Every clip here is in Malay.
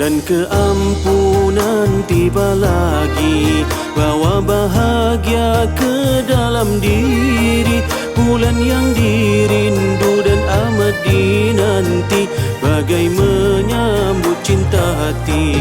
Bulan keampunan tiba lagi, bawa bahagia ke dalam diri. Bulan yang dirindu dan amat dinanti, bagai menyambut cinta hati.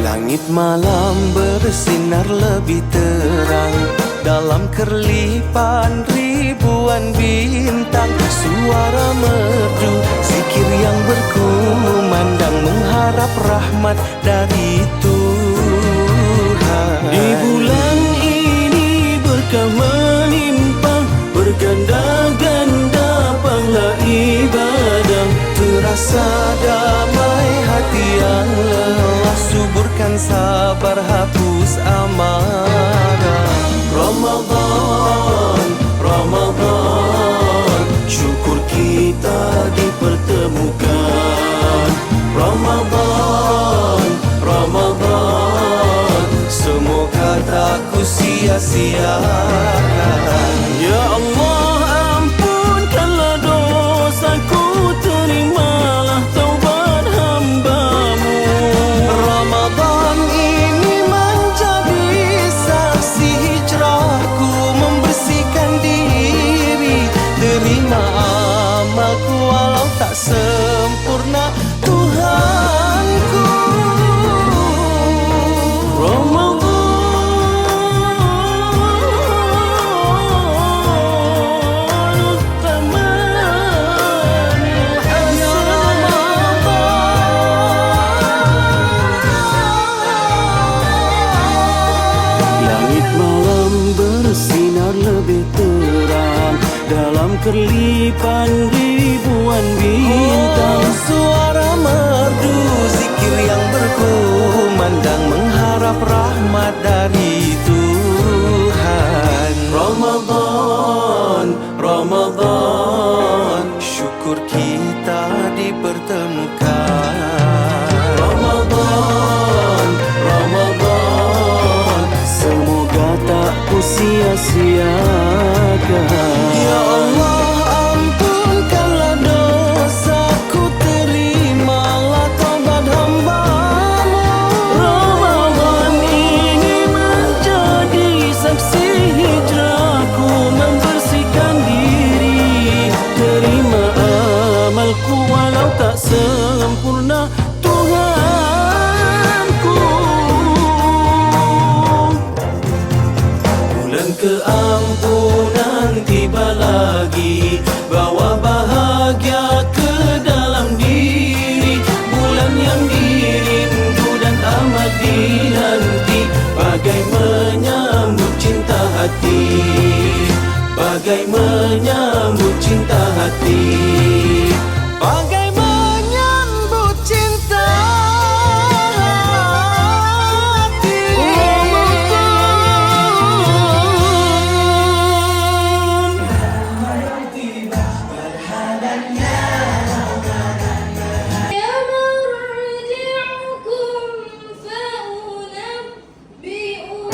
Langit malam bersinar lebih terang, dalam kerlipan ribuan bintang. Suara merdu, zikir yang berkumandang, mengharap rahmat dari Tuhan. Di bulan ini berkah melimpah, berganda-ganda pahala ibadah. Terasa damai hati yang lelah, suburkan sabar, hapus amarah. Ramadan, Ramadan, syukur kita dipertemukan. Ramadan, Ramadan, Semoga tak ku sia-siakan. ya Allah ampunkanlah dosaku, terimalah taubat hamba-Mu. Ramadan ini menjadi saksi hijrahku, membersihkan diri. Terima amalku walau tak sempurna, Tuhanku. Langit malam bersinar lebih terang, dalam kerlipan ribuan bintang. Suara merdu, zikir yang berkumandang, mengharap rahmat dari Tuhan. Ramadan, Ramadan, Syukur kita dipertemukan. Ramadan, Ramadan, semoga tak ku sia-siakan. Ya Allah, ampunkanlah dosaku, terimalah taubat hamba-Mu. Ramadan ini menjadi saksi hijrahku, membersihkan diri. Terima amalku walau tak sempurna, Tuhanku. Bulan keampunan tiba lagi, bawa bahagia ke dalam diri. Bulan yang dirindu dan amat dinanti, bagai menyambut cinta hati, bagai menyambut cinta hati. Bagai menyambut cinta hati. يا مرجعكم فأنبئكم.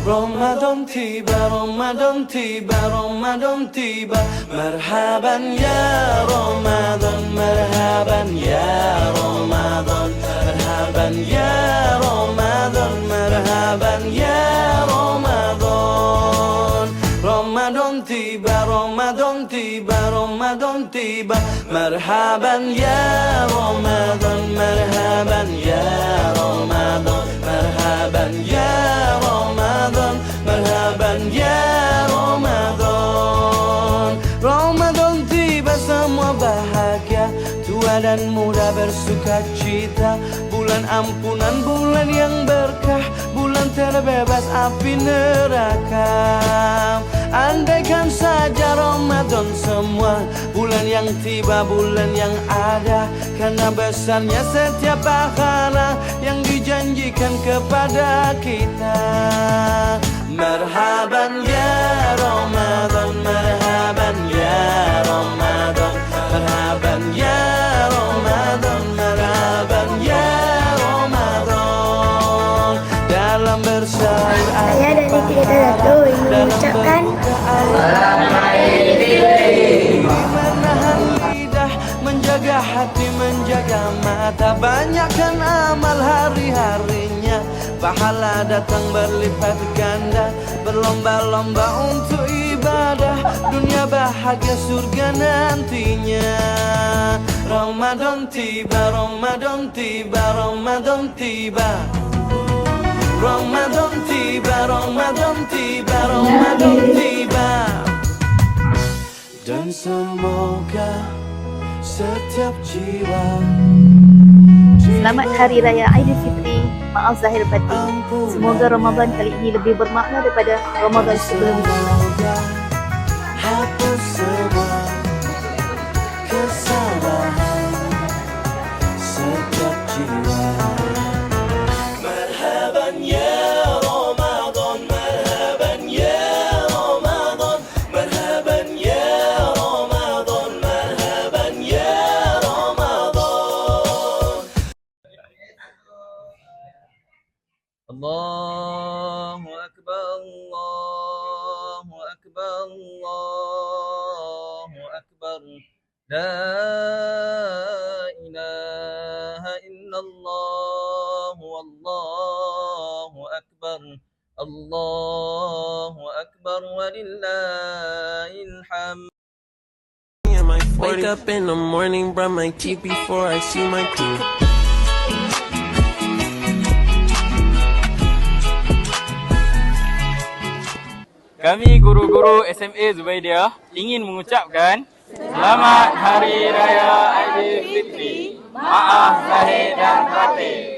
Ramadan tiba, Ramadan tiba, Ramadan tiba. Marhaban ya Ramadan, marhaban ya Ramadan, marhaban ya Ramadan, marhaban ya Ramadan. Ramadan tiba, Ramadan tiba, Ramadan tiba. Marhaban ya Ramadan, marhaban ya Ramadan, marhaban ya Ramadan, marhaban ya Ramadan. Ramadan tiba, semua bahagia, tua dan muda bersuka cita. Bulan ampunan, bulan yang berkah, bulan terbebas api neraka. Andaikan saja Ramadan semua, bulan yang tiba, bulan yang ada, karena besarnya setiap pahala yang dijanjikan kepada kita. Marhaban ya Ramadan, marhaban ya Ramadan, marhaban ya Ramadan, marhaban ya Ramadan. Dalam bersyair Hari 31 mengucapkan menahan lidah, menjaga hati, menjaga mata, banyakkan amal hari-harinya, pahala datang berlipat ganda, berlomba-lomba untuk ibadah, dunia bahagia surga nantinya. Ramadan tiba, Ramadan tiba, Ramadan tiba, Ramadan tiba, Ramadan tiba, Ramadan tiba. Dan semoga setiap jiwa Selamat Hari Raya Aidilfitri. Maaf zahir batin. Semoga Ramadan kali ini lebih bermakna daripada Ramadan sebelumnya. semoga hapus semua kesalahan setiap jiwa. Marhaban ya Ramadan, marhaban ya Ramadan, marhaban ya Ramadan, marhaban ya Ramadan. Allahu Akbar, Allahu Akbar, Allahu Akbar. La ilaha illallah, wallahu akbar. Allahu Akbar walillahil hamd. Wake up in the morning, brush my teeth before I see my crew. Kami guru-guru SMA Zubaidiah ingin mengucapkan Selamat Hari Raya Aidilfitri. Maaf zahir dan batin.